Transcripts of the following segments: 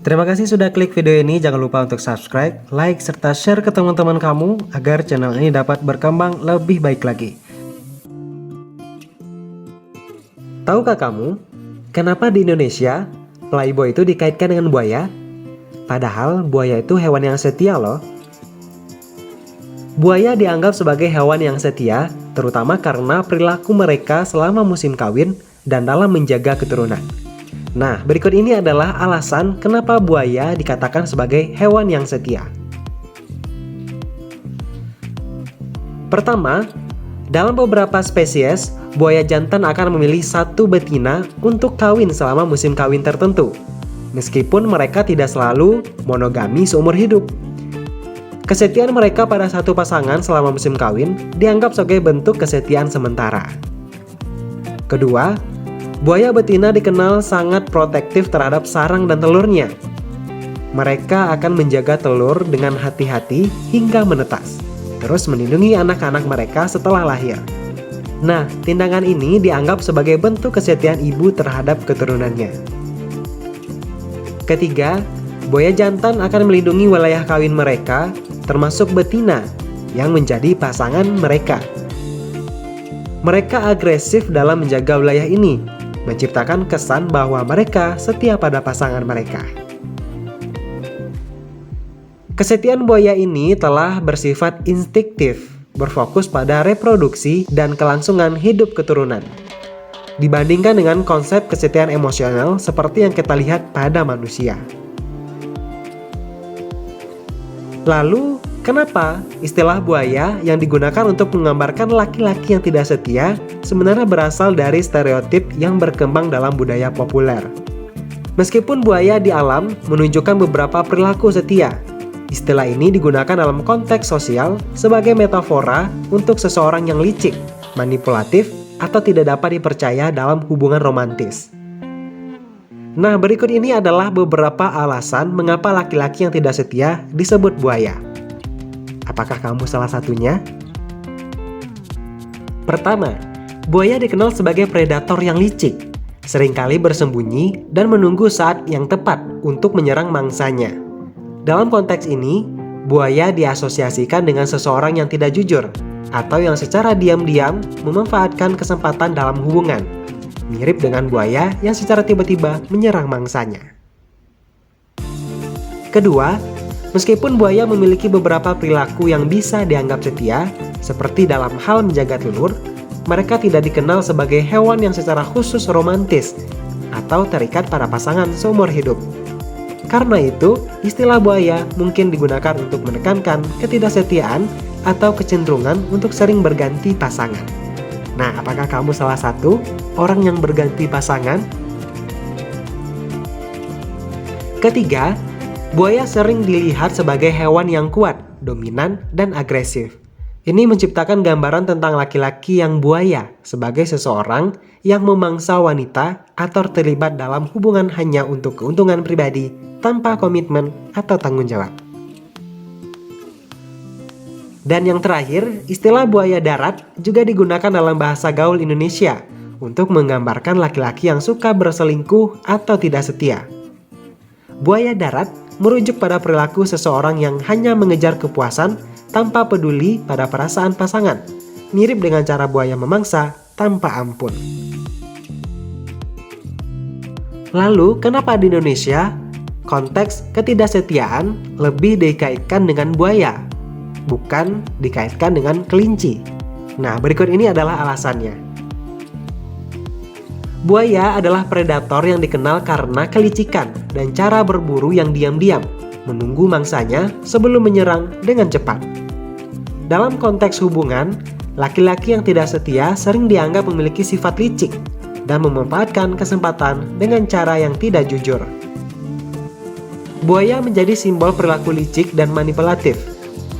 Terima kasih sudah klik video ini. Jangan lupa untuk subscribe, like, serta share ke teman-teman kamu agar channel ini dapat berkembang lebih baik lagi. Tahukah kamu, kenapa di Indonesia playboy itu dikaitkan dengan buaya? Padahal buaya itu hewan yang setia loh. Buaya dianggap sebagai hewan yang setia, terutama karena perilaku mereka selama musim kawin dan dalam menjaga keturunan. Nah, berikut ini adalah alasan kenapa buaya dikatakan sebagai hewan yang setia. Pertama, dalam beberapa spesies, buaya jantan akan memilih satu betina untuk kawin selama musim kawin tertentu, meskipun mereka tidak selalu monogami seumur hidup. Kesetiaan mereka pada satu pasangan selama musim kawin dianggap sebagai bentuk kesetiaan sementara. Kedua, buaya betina dikenal sangat protektif terhadap sarang dan telurnya. Mereka akan menjaga telur dengan hati-hati hingga menetas, terus melindungi anak-anak mereka setelah lahir. Nah, tindakan ini dianggap sebagai bentuk kesetiaan ibu terhadap keturunannya. Ketiga, buaya jantan akan melindungi wilayah kawin mereka, termasuk betina yang menjadi pasangan mereka. Mereka agresif dalam menjaga wilayah ini, menciptakan kesan bahwa mereka setia pada pasangan mereka. Kesetiaan buaya ini telah bersifat instiktif, berfokus pada reproduksi dan kelangsungan hidup keturunan, dibandingkan dengan konsep kesetiaan emosional seperti yang kita lihat pada manusia. Lalu, kenapa istilah buaya yang digunakan untuk menggambarkan laki-laki yang tidak setia sebenarnya berasal dari stereotip yang berkembang dalam budaya populer? Meskipun buaya di alam menunjukkan beberapa perilaku setia, istilah ini digunakan dalam konteks sosial sebagai metafora untuk seseorang yang licik, manipulatif, atau tidak dapat dipercaya dalam hubungan romantis. Nah, berikut ini adalah beberapa alasan mengapa laki-laki yang tidak setia disebut buaya. Apakah kamu salah satunya? Pertama, buaya dikenal sebagai predator yang licik, seringkali bersembunyi dan menunggu saat yang tepat untuk menyerang mangsanya. Dalam konteks ini, buaya diasosiasikan dengan seseorang yang tidak jujur atau yang secara diam-diam memanfaatkan kesempatan dalam hubungan, mirip dengan buaya yang secara tiba-tiba menyerang mangsanya. Kedua, meskipun buaya memiliki beberapa perilaku yang bisa dianggap setia, seperti dalam hal menjaga telur, mereka tidak dikenal sebagai hewan yang secara khusus romantis atau terikat pada pasangan seumur hidup. Karena itu, istilah buaya mungkin digunakan untuk menekankan ketidaksetiaan atau kecenderungan untuk sering berganti pasangan. Nah, apakah kamu salah satu orang yang berganti pasangan? Ketiga, buaya sering dilihat sebagai hewan yang kuat, dominan, dan agresif. Ini menciptakan gambaran tentang laki-laki yang buaya sebagai seseorang yang memangsa wanita atau terlibat dalam hubungan hanya untuk keuntungan pribadi tanpa komitmen atau tanggung jawab. Dan yang terakhir, istilah buaya darat juga digunakan dalam bahasa gaul Indonesia untuk menggambarkan laki-laki yang suka berselingkuh atau tidak setia. Buaya darat merujuk pada perilaku seseorang yang hanya mengejar kepuasan tanpa peduli pada perasaan pasangan, mirip dengan cara buaya memangsa tanpa ampun. Lalu, kenapa di Indonesia konteks ketidaksetiaan lebih dikaitkan dengan buaya, bukan dikaitkan dengan kelinci? Nah, berikut ini adalah alasannya. Buaya adalah predator yang dikenal karena kelicikan dan cara berburu yang diam-diam, menunggu mangsanya sebelum menyerang dengan cepat. Dalam konteks hubungan, laki-laki yang tidak setia sering dianggap memiliki sifat licik dan memanfaatkan kesempatan dengan cara yang tidak jujur. Buaya menjadi simbol perilaku licik dan manipulatif,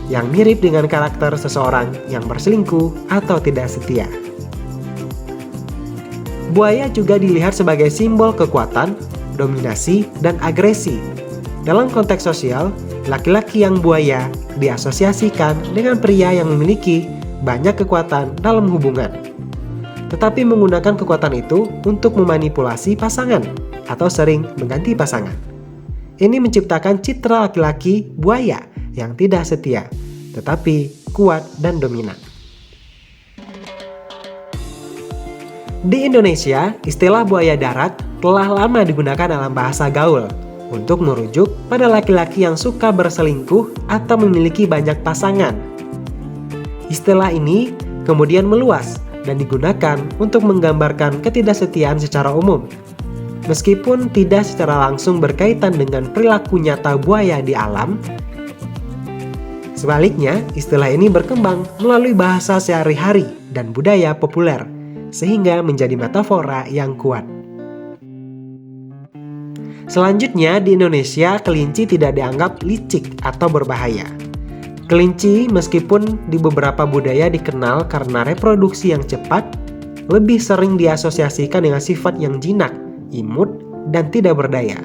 yang mirip dengan karakter seseorang yang berselingkuh atau tidak setia. Buaya juga dilihat sebagai simbol kekuatan, dominasi, dan agresi. Dalam konteks sosial, laki-laki yang buaya diasosiasikan dengan pria yang memiliki banyak kekuatan dalam hubungan, tetapi menggunakan kekuatan itu untuk memanipulasi pasangan atau sering mengganti pasangan. Ini menciptakan citra laki-laki buaya yang tidak setia, tetapi kuat dan dominan. Di Indonesia, istilah buaya darat telah lama digunakan dalam bahasa gaul untuk merujuk pada laki-laki yang suka berselingkuh atau memiliki banyak pasangan. Istilah ini kemudian meluas dan digunakan untuk menggambarkan ketidaksetiaan secara umum. Meskipun tidak secara langsung berkaitan dengan perilaku nyata buaya di alam, sebaliknya istilah ini berkembang melalui bahasa sehari-hari dan budaya populer, sehingga menjadi metafora yang kuat. Selanjutnya, di Indonesia, kelinci tidak dianggap licik atau berbahaya. Kelinci meskipun di beberapa budaya dikenal karena reproduksi yang cepat, lebih sering diasosiasikan dengan sifat yang jinak, imut, dan tidak berdaya.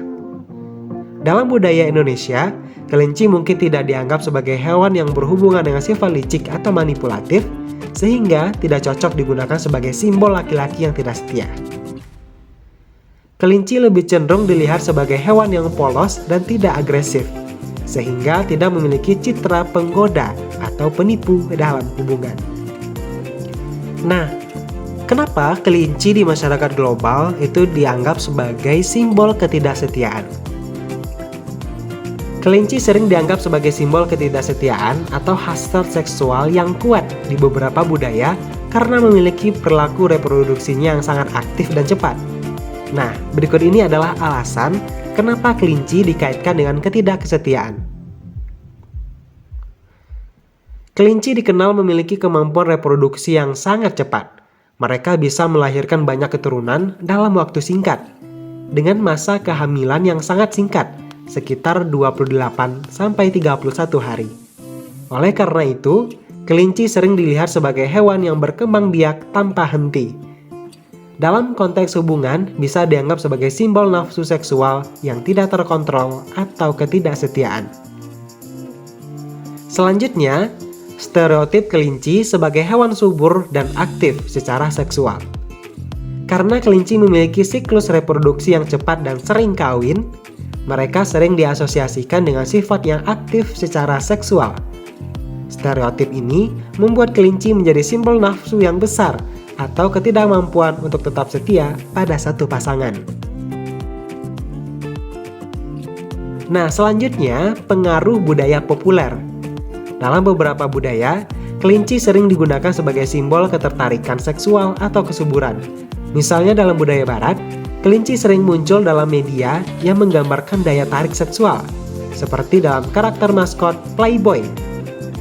Dalam budaya Indonesia, kelinci mungkin tidak dianggap sebagai hewan yang berhubungan dengan sifat licik atau manipulatif, sehingga tidak cocok digunakan sebagai simbol laki-laki yang tidak setia. Kelinci lebih cenderung dilihat sebagai hewan yang polos dan tidak agresif, sehingga tidak memiliki citra penggoda atau penipu dalam hubungan. Nah, kenapa kelinci di masyarakat global itu dianggap sebagai simbol ketidaksetiaan? Kelinci sering dianggap sebagai simbol ketidaksetiaan atau hasrat seksual yang kuat di beberapa budaya karena memiliki perilaku reproduksinya yang sangat aktif dan cepat. Nah, berikut ini adalah alasan kenapa kelinci dikaitkan dengan ketidaksetiaan. Kelinci dikenal memiliki kemampuan reproduksi yang sangat cepat. Mereka bisa melahirkan banyak keturunan dalam waktu singkat, dengan masa kehamilan yang sangat singkat, sekitar 28-31 hari. Oleh karena itu, kelinci sering dilihat sebagai hewan yang berkembang biak tanpa henti. Dalam konteks hubungan, bisa dianggap sebagai simbol nafsu seksual yang tidak terkontrol atau ketidaksetiaan. Selanjutnya, stereotip kelinci sebagai hewan subur dan aktif secara seksual. Karena kelinci memiliki siklus reproduksi yang cepat dan sering kawin, mereka sering diasosiasikan dengan sifat yang aktif secara seksual. Stereotip ini membuat kelinci menjadi simbol nafsu yang besar atau ketidakmampuan untuk tetap setia pada satu pasangan. Nah, selanjutnya pengaruh budaya populer. Dalam beberapa budaya, kelinci sering digunakan sebagai simbol ketertarikan seksual atau kesuburan. Misalnya dalam budaya barat, kelinci sering muncul dalam media yang menggambarkan daya tarik seksual, seperti dalam karakter maskot Playboy,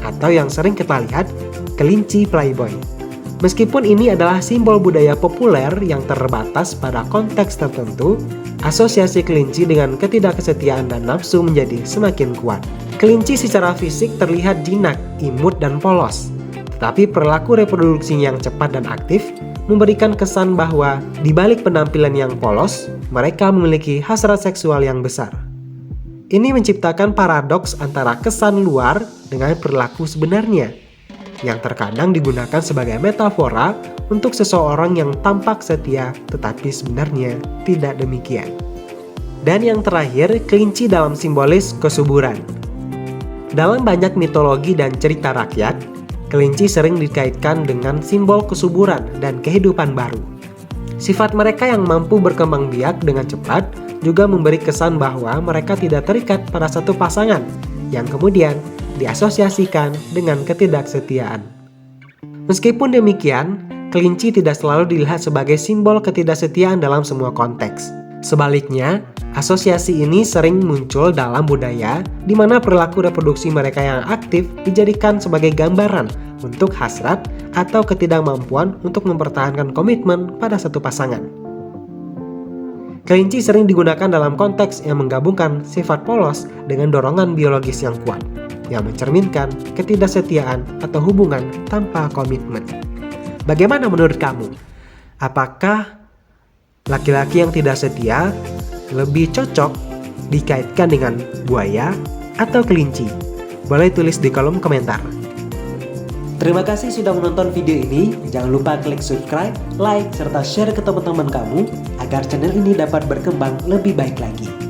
atau yang sering kita lihat, kelinci Playboy. Meskipun ini adalah simbol budaya populer yang terbatas pada konteks tertentu, asosiasi kelinci dengan ketidaksetiaan dan nafsu menjadi semakin kuat. Kelinci secara fisik terlihat jinak, imut, dan polos. Tetapi perilaku reproduksi yang cepat dan aktif memberikan kesan bahwa di balik penampilan yang polos, mereka memiliki hasrat seksual yang besar. Ini menciptakan paradoks antara kesan luar dengan perilaku sebenarnya, yang terkadang digunakan sebagai metafora untuk seseorang yang tampak setia tetapi sebenarnya tidak demikian. Dan yang terakhir, kelinci dalam simbolis kesuburan. Dalam banyak mitologi dan cerita rakyat, kelinci sering dikaitkan dengan simbol kesuburan dan kehidupan baru. Sifat mereka yang mampu berkembang biak dengan cepat juga memberi kesan bahwa mereka tidak terikat pada satu pasangan, yang kemudian diasosiasikan dengan ketidaksetiaan. Meskipun demikian, kelinci tidak selalu dilihat sebagai simbol ketidaksetiaan dalam semua konteks. Sebaliknya, asosiasi ini sering muncul dalam budaya di mana perilaku reproduksi mereka yang aktif dijadikan sebagai gambaran untuk hasrat atau ketidakmampuan untuk mempertahankan komitmen pada satu pasangan. Kelinci sering digunakan dalam konteks yang menggabungkan sifat polos dengan dorongan biologis yang kuat, yang mencerminkan ketidaksetiaan atau hubungan tanpa komitmen. Bagaimana menurut kamu? Apakah laki-laki yang tidak setia lebih cocok dikaitkan dengan buaya atau kelinci? Boleh tulis di kolom komentar. Terima kasih sudah menonton video ini. Jangan lupa klik subscribe, like, serta share ke teman-teman kamu agar channel ini dapat berkembang lebih baik lagi.